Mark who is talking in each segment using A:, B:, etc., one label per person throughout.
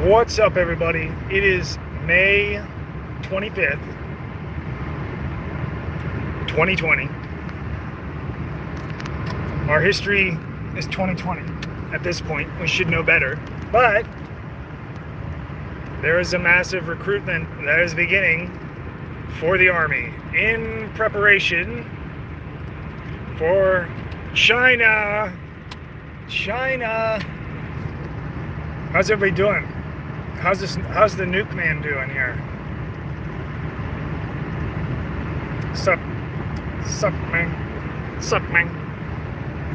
A: What's up, everybody? It is May 25th, 2020. Our history is 2020. At this point, we should know better. But there is a massive recruitment that is beginning for the Army in preparation for China. How's everybody doing? How's the nuke man doing here? Sup, man.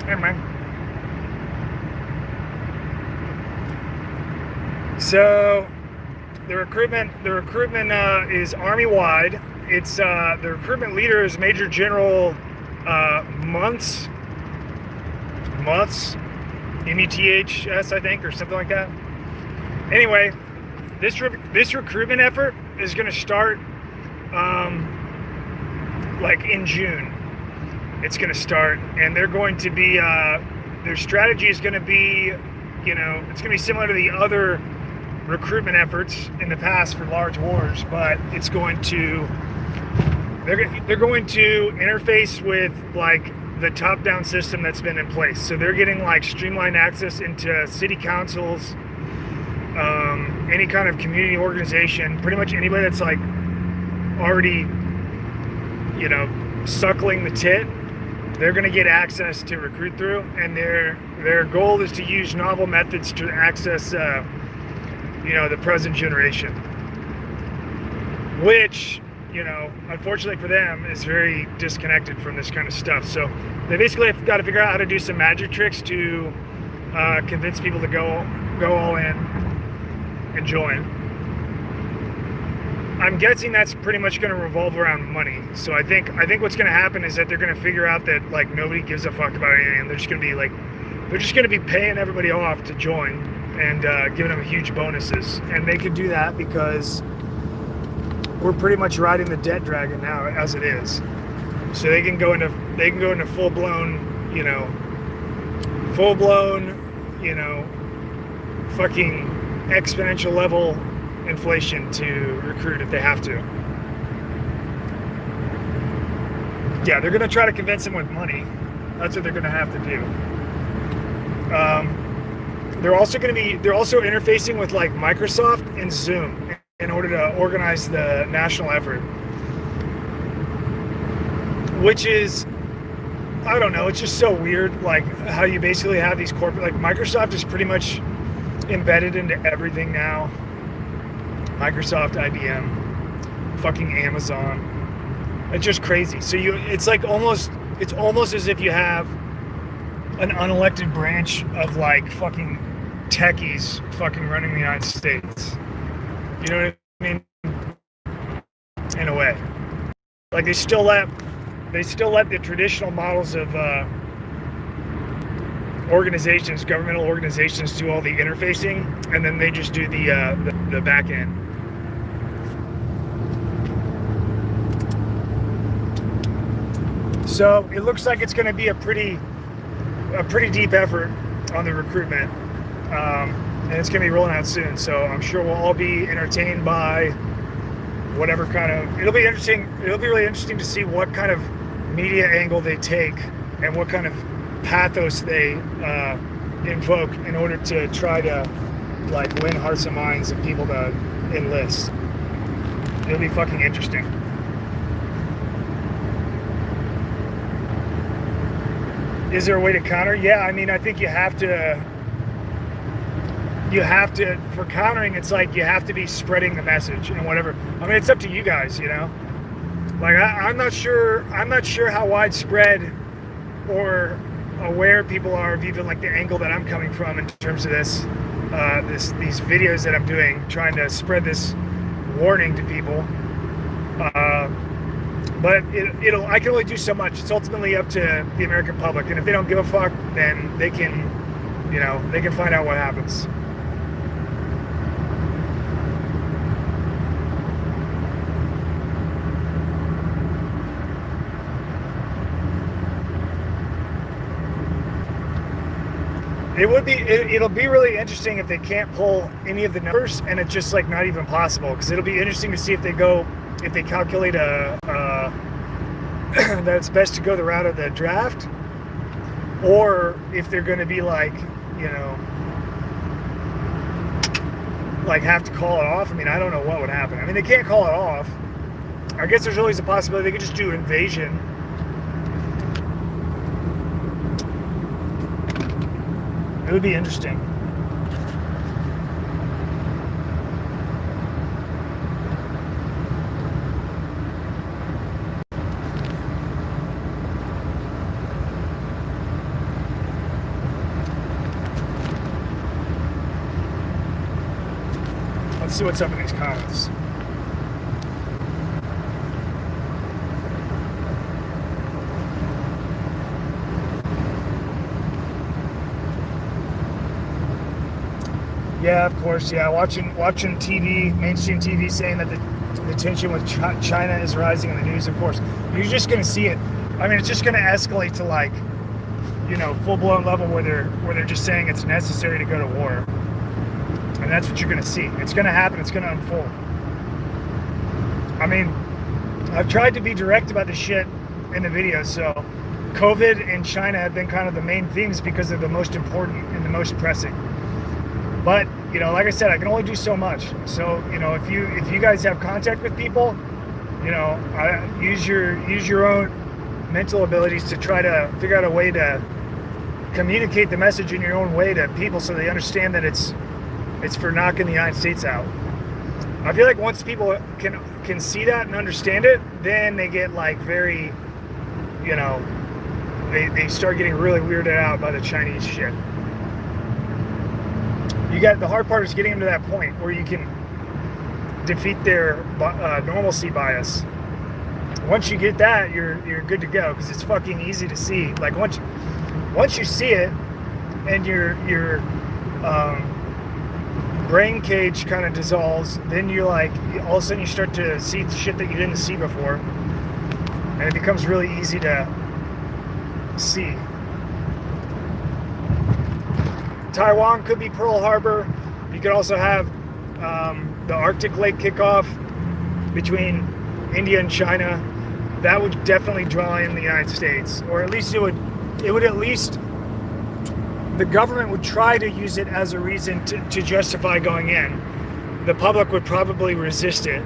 A: Hey, man. So the recruitment is Army-wide. It's the recruitment leader is Major General Muntz, M-U-T-H-S, I think, or something like that. Anyway, this recruitment effort is going to start like in June. It's going to start, and they're going to be their strategy is going to be, it's going to be similar to the other recruitment efforts in the past for large wars, but it's going to they're going to interface with like the top-down system that's been in place. So they're getting like streamlined access into city councils, any kind of community organization, pretty much anybody that's like already, suckling the tit, they're going to get access to recruit through, and their goal is to use novel methods to access, the present generation, which, unfortunately for them, is very disconnected from this kind of stuff. So they basically have got to figure out how to do some magic tricks to convince people to go all in and join. I'm guessing that's pretty much going to revolve around money. So I think what's going to happen is that they're going to figure out that like nobody gives a fuck about anything, and they're just going to be paying everybody off to join and giving them huge bonuses. And they can do that because we're pretty much riding the debt dragon now as it is. So they can go into full blown, fucking exponential level inflation to recruit if they have to. Yeah, they're going to try to convince them with money. That's what they're going to have to do. They're also interfacing with like Microsoft and Zoom in order to organize the national effort, which is, I don't know, it's just so weird, like how you basically have these corporate, like Microsoft is pretty much embedded into everything now. Microsoft, IBM, fucking Amazon. It's just crazy. So it's almost as if you have an unelected branch of like fucking techies fucking running the United States. You know what I mean? In a way. Like they still let the traditional models of governmental organizations do all the interfacing, and then they just do the back end. So it looks like it's going to be a pretty deep effort on the recruitment, and it's going to be rolling out soon. So I'm sure we'll all be entertained by whatever kind of. It'll be interesting. It'll be really interesting to see what kind of media angle they take and what kind of pathos they invoke in order to try to like win hearts and minds of people to enlist. It'll be fucking interesting. Is there a way to counter? Yeah, I mean, I think you have to, for countering, it's like you have to be spreading the message and whatever. I mean, it's up to you guys, Like, I'm not sure how widespread or aware people are of even like the angle that I'm coming from in terms of these videos that I'm doing, trying to spread this warning to people. But I can only do so much. It's ultimately up to the American public, and if they don't give a fuck, then they can find out what happens. It'll be really interesting if they can't pull any of the numbers and it's just like not even possible, because it'll be interesting to see if they calculate that it's best to go the route of the draft, or if they're going to be like, you know, like have to call it off. I mean, I don't know what would happen. I mean, they can't call it off. I guess there's always a possibility they could just do invasion. It would be interesting. Let's see what's up in these comments. Yeah, of course. Yeah, watching TV, mainstream TV, saying that the tension with China is rising in the news. Of course, you're just going to see it. I mean, it's just going to escalate to like, you know, full blown level where they're just saying it's necessary to go to war, and that's what you're going to see. It's going to happen. It's going to unfold. I mean, I've tried to be direct about the shit in the video. So, COVID and China have been kind of the main themes because they're the most important and the most pressing. But, you know, like I said, I can only do so much. So, you know, if you guys have contact with people, you know, use your own mental abilities to try to figure out a way to communicate the message in your own way to people so they understand that it's for knocking the United States out. I feel like once people can see that and understand it, then they get like very, you know, they start getting really weirded out by the Chinese shit. The hard part is getting them to that point where you can defeat their normalcy bias. Once you get that, you're good to go, because it's fucking easy to see. Like once you see it, and your brain cage kind of dissolves, then you're like, all of a sudden you start to see shit that you didn't see before, and it becomes really easy to see. Taiwan could be Pearl Harbor. You could also have the Arctic Lake kickoff between India and China. That would definitely draw in the United States, or at least it would at least, the government would try to use it as a reason to justify going in. The public would probably resist it,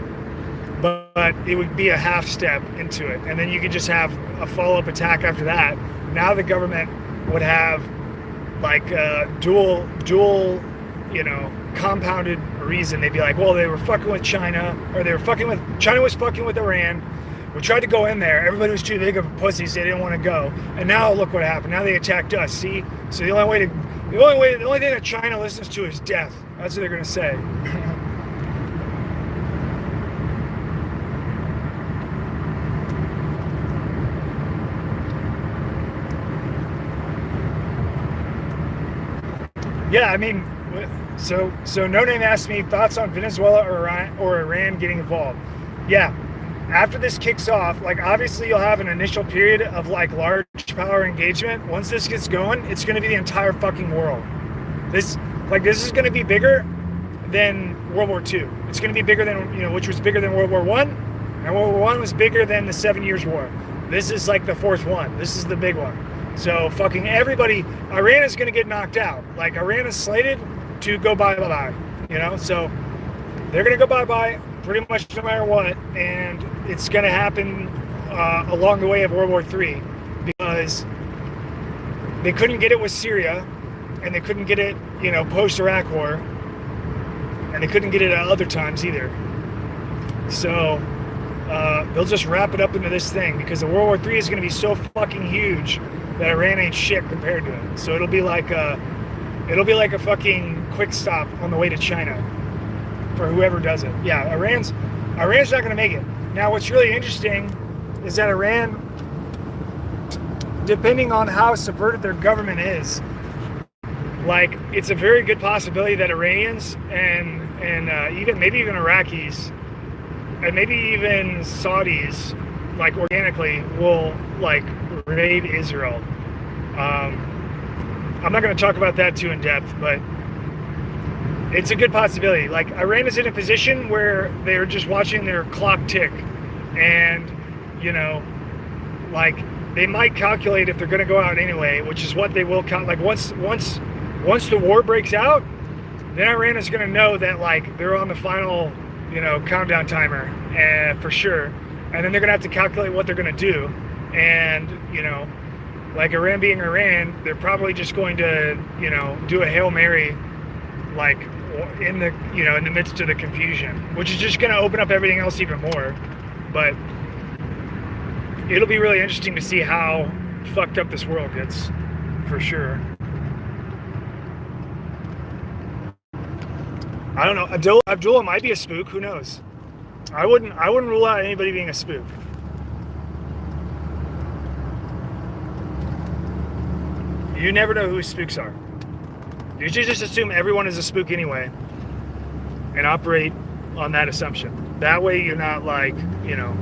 A: but it would be a half step into it, and then you could just have a follow-up attack after that. Now the government would have like dual, you know, compounded reason. They'd be like, well, they were fucking with China, or China was fucking with Iran. We tried to go in there. Everybody was too big of pussies. They didn't want to go. And now look what happened. Now they attacked us. See? So the only thing that China listens to is death. That's what they're gonna say. Yeah, I mean, so No Name asked me thoughts on Venezuela or Iran getting involved. Yeah, after this kicks off, like obviously you'll have an initial period of like large power engagement. Once this gets going, it's going to be the entire fucking world. This is going to be bigger than World War II. It's going to be bigger than, you know, which was bigger than World War I, and World War I was bigger than the 7 Years' War. This is like the fourth one. This is the big one. So fucking everybody, Iran is going to get knocked out. Like Iran is slated to go bye-bye, you know? So they're going to go bye-bye pretty much no matter what. And it's going to happen along the way of World War III, because they couldn't get it with Syria, and they couldn't get it, you know, post-Iraq War, and they couldn't get it at other times either. So they'll just wrap it up into this thing, because the World War III is going to be so fucking huge that Iran ain't shit compared to it. So it'll be like a fucking quick stop on the way to China for whoever does it. Yeah, Iran's not going to make it. Now, what's really interesting is that Iran, depending on how subverted their government is, like it's a very good possibility that Iranians and maybe even Iraqis and maybe even Saudis, like organically, will like raid Israel. I'm not going to talk about that too in depth, but it's a good possibility. Like, Iran is in a position where they're just watching their clock tick, and, you know, like, they might calculate if they're going to go out anyway, which is what they will count. Like, once the war breaks out, then Iran is going to know that, like, they're on the final, you know, countdown timer, for sure. And then they're going to have to calculate what they're going to do. And, you know, like, Iran being Iran, they're probably just going to, you know, do a Hail Mary, like, in the, you know, in the midst of the confusion, which is just going to open up everything else even more. But it'll be really interesting to see how fucked up this world gets, for sure. I don't know. Abdullah might be a spook. Who knows? I wouldn't rule out anybody being a spook. You never know who spooks are. You should just assume everyone is a spook anyway, and operate on that assumption. That way, you're not, like, you know,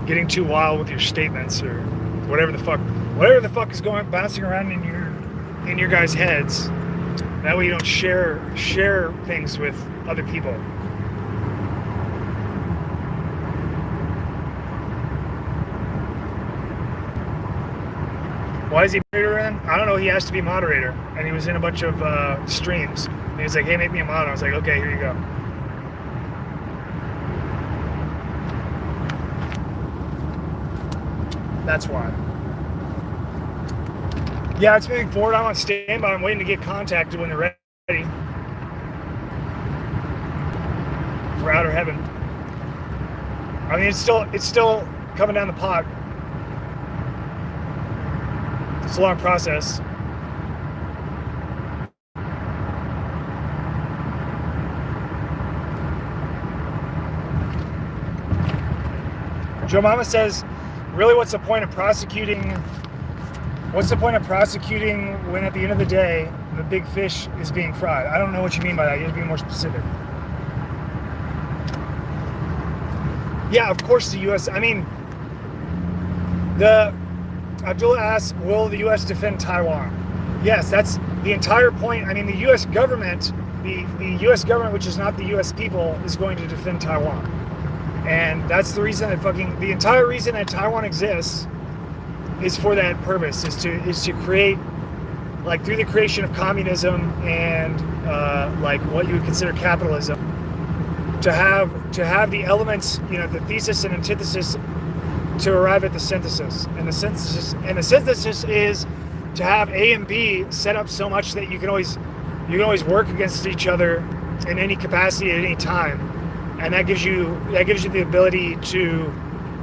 A: getting too wild with your statements or whatever the fuck is bouncing around in your guys' heads. That way you don't share things with other people. Why is he moderator in? I don't know. He has to be moderator, and he was in a bunch of streams. And he was like, "Hey, make me a mod." I was like, "Okay, here you go." That's why. Yeah, it's moving forward. I'm on standby. I'm waiting to get contacted when they're ready for Outer Heaven. I mean, it's still coming down the pot. It's a long process. Joe Mama says, really, what's the point of prosecuting? What's the point of prosecuting when at the end of the day, the big fish is being fried? I don't know what you mean by that. You have to be more specific. Yeah, of course the U.S. I mean, Abdullah asks, will the U.S. defend Taiwan? Yes, that's the entire point. I mean, the U.S. government, the U.S. government, which is not the U.S. people, is going to defend Taiwan. And that's the reason that the entire reason that Taiwan exists is for that purpose, is to create, like, through the creation of communism and like what you would consider capitalism, to have the elements, you know, the thesis and antithesis, to arrive at the synthesis. And the synthesis is to have A and B set up so much that you can always work against each other in any capacity at any time. And that gives you the ability to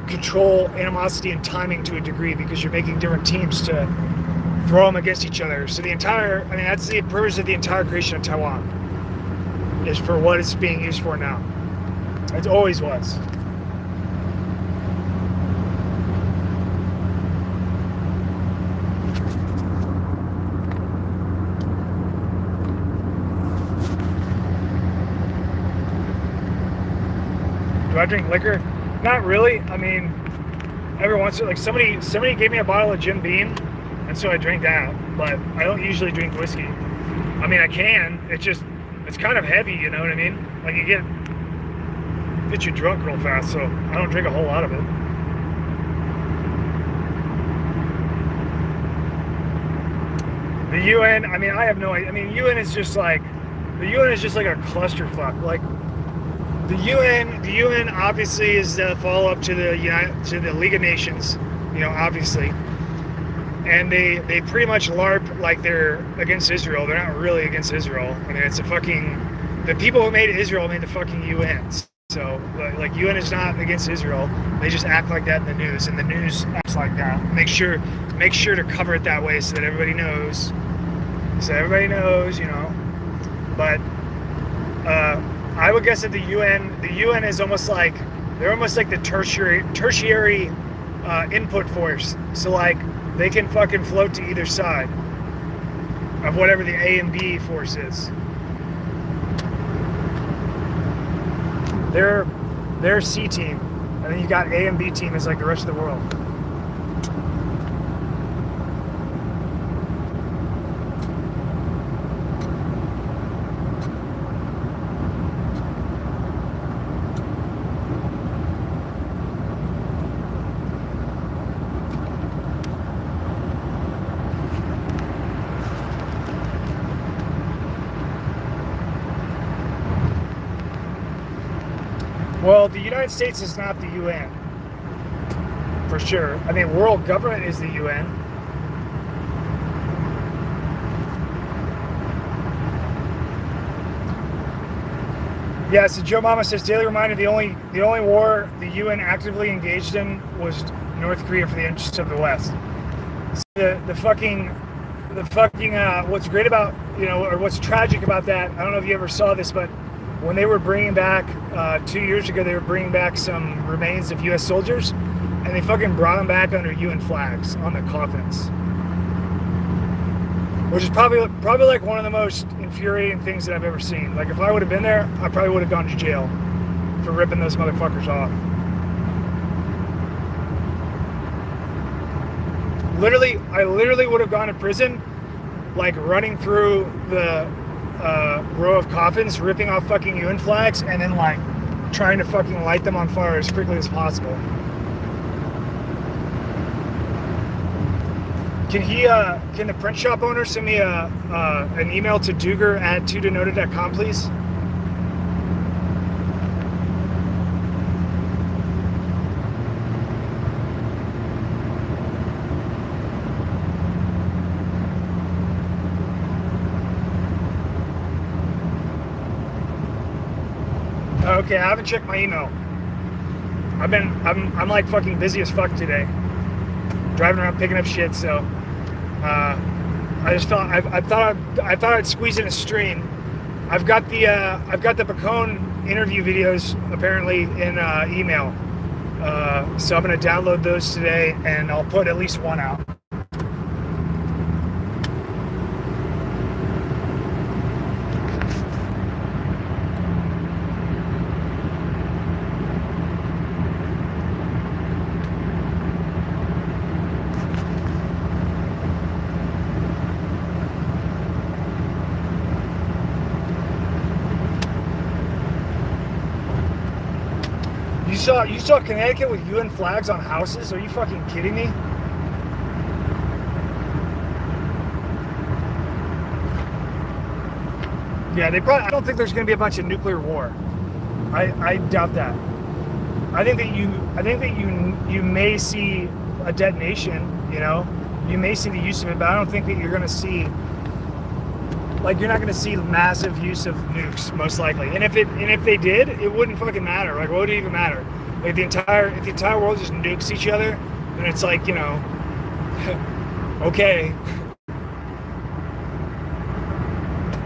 A: control animosity and timing to a degree, because you're making different teams to throw them against each other. So that's the purpose of the entire creation of Taiwan, is for what it's being used for now. It always was. Do I drink liquor? Not really. I mean, every once in a while, like, somebody gave me a bottle of Jim Beam, and so I drank that. But I don't usually drink whiskey. I mean, I can. It's kind of heavy, you know what I mean? Like, you get you drunk real fast, so I don't drink a whole lot of it. The UN, I mean, I have no idea. I mean, UN is just like a clusterfuck. Like, the UN obviously is the follow-up to the League of Nations, you know, obviously. And they pretty much LARP like they're against Israel. They're not really against Israel. I mean, the people who made Israel made the fucking UN. So, like, UN is not against Israel. They just act like that in the news, and the news acts like that. Make sure to cover it that way so that everybody knows. You know. But I would guess that the UN is almost like the tertiary input force. So, like, they can fucking float to either side of whatever the A and B force is. They're C team, and then you got A and B team is like the rest of the world. Well, the United States is not the UN, for sure. I mean, world government is the UN. Yeah, so Joe Mama says, daily reminder, the only war the UN actively engaged in was North Korea for the interests of the West. So the fucking what's great about, or what's tragic about that, I don't know if you ever saw this, but when they were bringing back 2 years ago, they were bringing back some remains of U.S. soldiers, and they fucking brought them back under UN flags on the coffins, which is probably like one of the most infuriating things that I've ever seen. Like, if I would have been there, I probably would have gone to jail for ripping those motherfuckers off. I literally would have gone to prison, like running through the row of coffins, ripping off fucking UN flags, and then like trying to fucking light them on fire as quickly as possible. Can the print shop owner send me an email to duger@tudenoted.com, please? Okay, I haven't checked my email. I'm like fucking busy as fuck today, driving around picking up shit. So I just felt I thought I'd squeeze in a stream. I've got the Bacone interview videos apparently in email, so I'm gonna download those today, and I'll put at least one out. You saw Connecticut with UN flags on houses? Are you fucking kidding me? Yeah, I don't think there's going to be a bunch of nuclear war. I doubt that. I think that you may see a detonation. You may see the use of it, but I don't think that you're going to see. Like, you're not going to see massive use of nukes, most likely. And if they did, it wouldn't fucking matter. Like, what would it even matter? Like, if the entire world just nukes each other, then it's like, okay.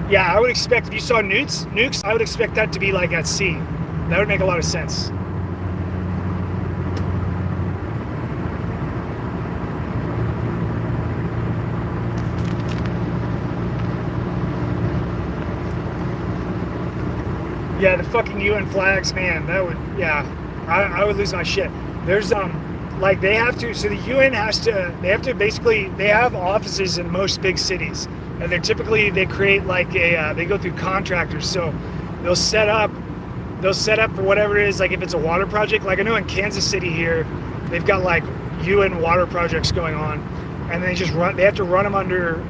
A: Yeah, I would expect, if you saw nukes, I would expect that to be like at sea. That would make a lot of sense. Yeah, the fucking UN flags, man, that would, yeah, I would lose my shit. There's, like, they have to basically, they have offices in most big cities, and they create like they go through contractors, so they'll set up for whatever it is, like if it's a water project, like I know in Kansas City here, they've got like UN water projects going on, and they have to run them under,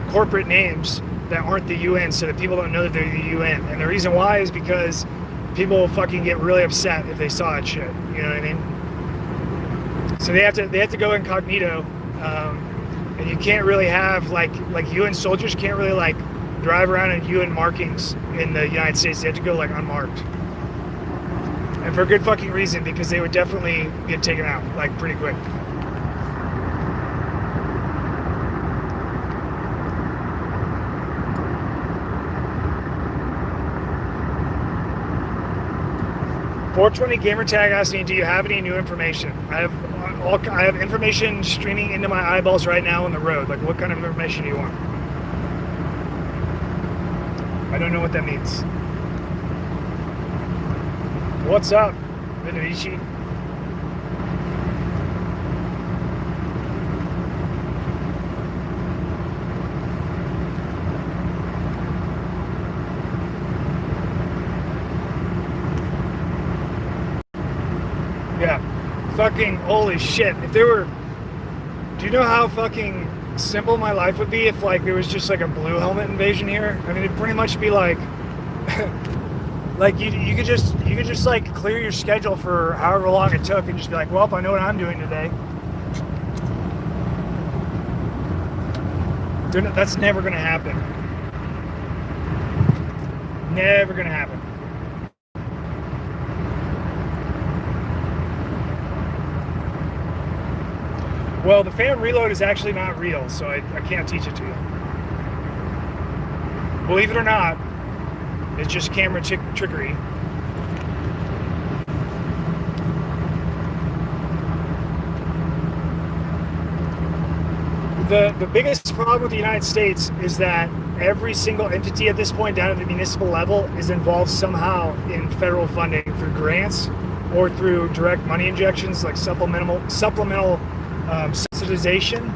A: corporate names that aren't the UN, so that people don't know that they're the UN. And the reason why is because people will fucking get really upset if they saw that shit. You know what I mean? So they have to go incognito, and you can't really have like UN soldiers can't really like drive around in UN markings in the United States. They have to go like unmarked, and for a good fucking reason, because they would definitely get taken out like pretty quick. .420 gamertag asked me, do you have any new information? I have information streaming into my eyeballs right now on the road. Like, what kind of information do you want? I don't know what that means. What's up, Vinovici? Yeah, fucking holy shit. If there were, do you know how fucking simple my life would be if like there was just like a blue helmet invasion here? I mean, it'd pretty much be like, Like you could just like clear your schedule for however long it took and just be like, well, I know what I'm doing today. That's never gonna happen. Never gonna happen. Well, the phantom reload is actually not real, so I can't teach it to you. Believe it or not, it's just camera trickery. The biggest problem with the United States is that every single entity at this point down at the municipal level is involved somehow in federal funding through grants or through direct money injections like supplemental subsidization,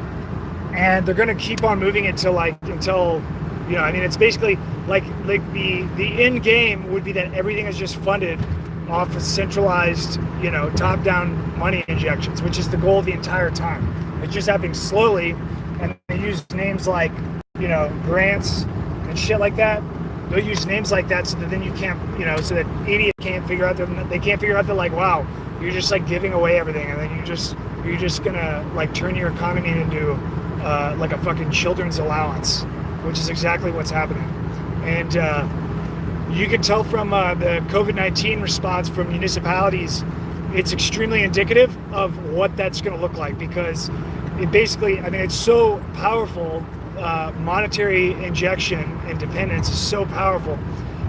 A: and they're going to keep on moving it until you know, I mean, it's basically like the end game would be that everything is just funded off of centralized, you know, top-down money injections, which is the goal the entire time. It's just happening slowly, and they use names like, you know, grants and shit like that. They'll use names like that so that then you can't, you know, so that idiots can't figure out that they can't figure out that, like, wow, you're just like giving away everything, and then you're just gonna like turn your economy into like a fucking children's allowance, which is exactly what's happening. And you can tell from the COVID-19 response from municipalities, it's extremely indicative of what that's going to look like, because it basically, I mean, it's so powerful. Monetary injection and dependence is so powerful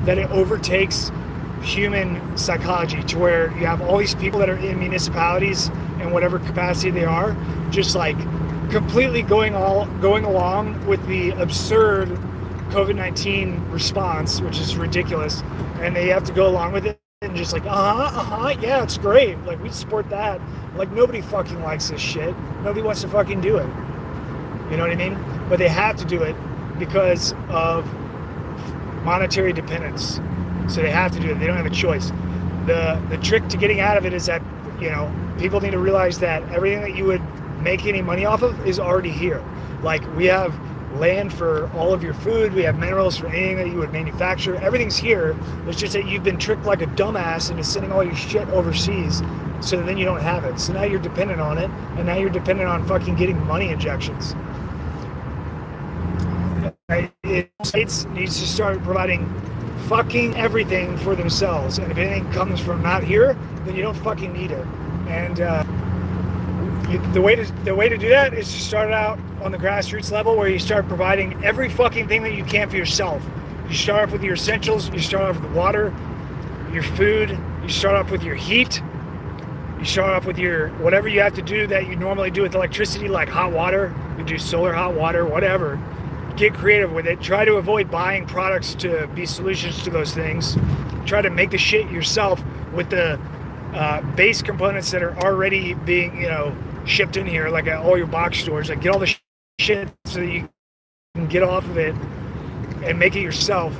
A: that it overtakes human psychology, to where you have all these people that are in municipalities in whatever capacity they are, just like completely going along with the absurd COVID-19 response, which is ridiculous, and they have to go along with it and just like, yeah, it's great, like we support that. Like nobody fucking likes this shit. Nobody wants to fucking do it. You know what I mean? But they have to do it because of monetary dependence. So they have to do it. They don't have a choice. The trick to getting out of it is that, you know, people need to realize that everything that you would make any money off of is already here. Like, we have land for all of your food, we have minerals for anything that you would manufacture. Everything's here. It's just that you've been tricked like a dumbass into sending all your shit overseas, so that then you don't have it. So now you're dependent on it, and now you're dependent on fucking getting money injections. States needs to start providing fucking everything for themselves, and if anything comes from not here, then you don't fucking need it. And the way to do that is to start out on the grassroots level, where you start providing every fucking thing that you can for yourself. You start off with your essentials. You start off with water, your food. You start off with your heat. You start off with your whatever you have to do that you normally do with electricity, like hot water. You do solar hot water, whatever. Get creative with it. Try to avoid buying products to be solutions to those things. Try to make the shit yourself with the base components that are already being, you know, shipped in here, like at all your box stores. Like, get all the shit so that you can get off of it and make it yourself.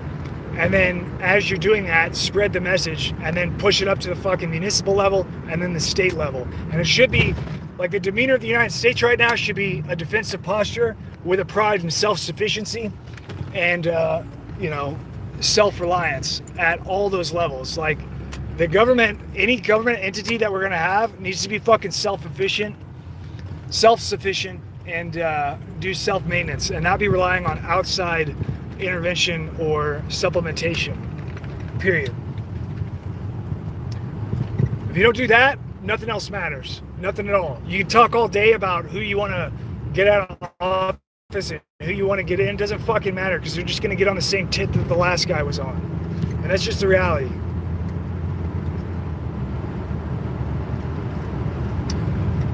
A: And then as you're doing that, spread the message, and then push it up to the fucking municipal level and then the state level. And it should be like, the demeanor of the United States right now should be a defensive posture with a pride in self-sufficiency and you know, self-reliance at all those levels. Like, the government, any government entity that we're gonna have needs to be fucking self-sufficient, and do self-maintenance, and not be relying on outside intervention or supplementation, period. If you don't do that, nothing else matters. Nothing at all. You can talk all day about who you want to get out of office and who you want to get in. It doesn't fucking matter, because they're just going to get on the same tit that the last guy was on. And that's just the reality.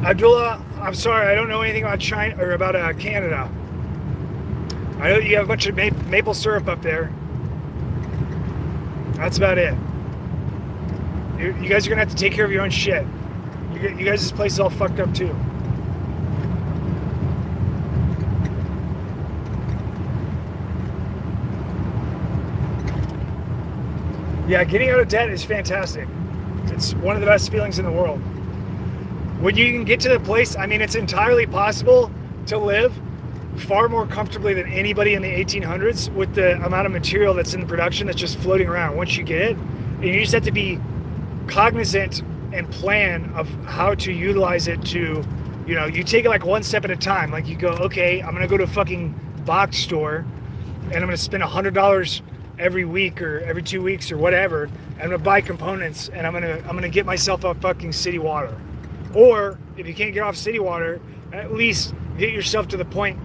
A: Abdullah, I'm sorry, I don't know anything about China or about Canada. I know you have a bunch of maple syrup up there. That's about it. You guys are gonna have to take care of your own shit. You guys, this place is all fucked up too. Yeah, getting out of debt is fantastic. It's one of the best feelings in the world. When you can get to the place, I mean, it's entirely possible to live far more comfortably than anybody in the 1800s with the amount of material that's in the production that's just floating around. Once you get it, And you just have to be cognizant and plan of how to utilize it to, you know, you take it like one step at a time. Like you go, okay, I'm gonna go to a fucking box store and I'm gonna spend $100 every week or every 2 weeks or whatever. And I'm gonna buy components and I'm gonna get myself a fucking city water. Or if you can't get off city water, at least get yourself to the point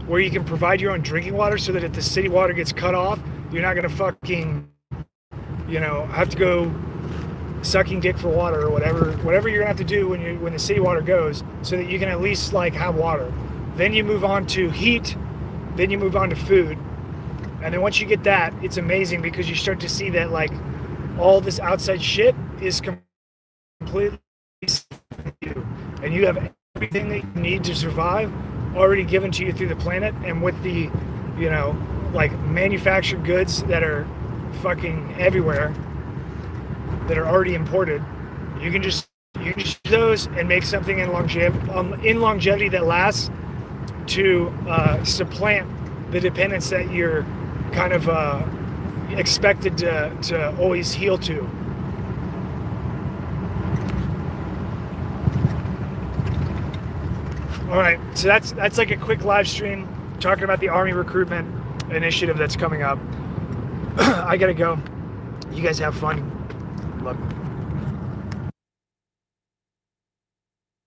A: where you can provide your own drinking water, so that if the city water gets cut off, you're not gonna fucking, you know, have to go sucking dick for water or whatever you're gonna have to do when the city water goes, so that you can at least like have water. Then you move on to heat, then you move on to food. And then once you get that, it's amazing, because you start to see that like all this outside shit is completely you, and you have everything that you need to survive already given to you through the planet. And with the, you know, like manufactured goods that are fucking everywhere, that are already imported, you can just use those and make something in longevity that lasts, to supplant the dependence that you're kind of expected to always heal to. All right, so that's like a quick live stream talking about the Army recruitment initiative that's coming up. I gotta go. You guys have fun. Love you.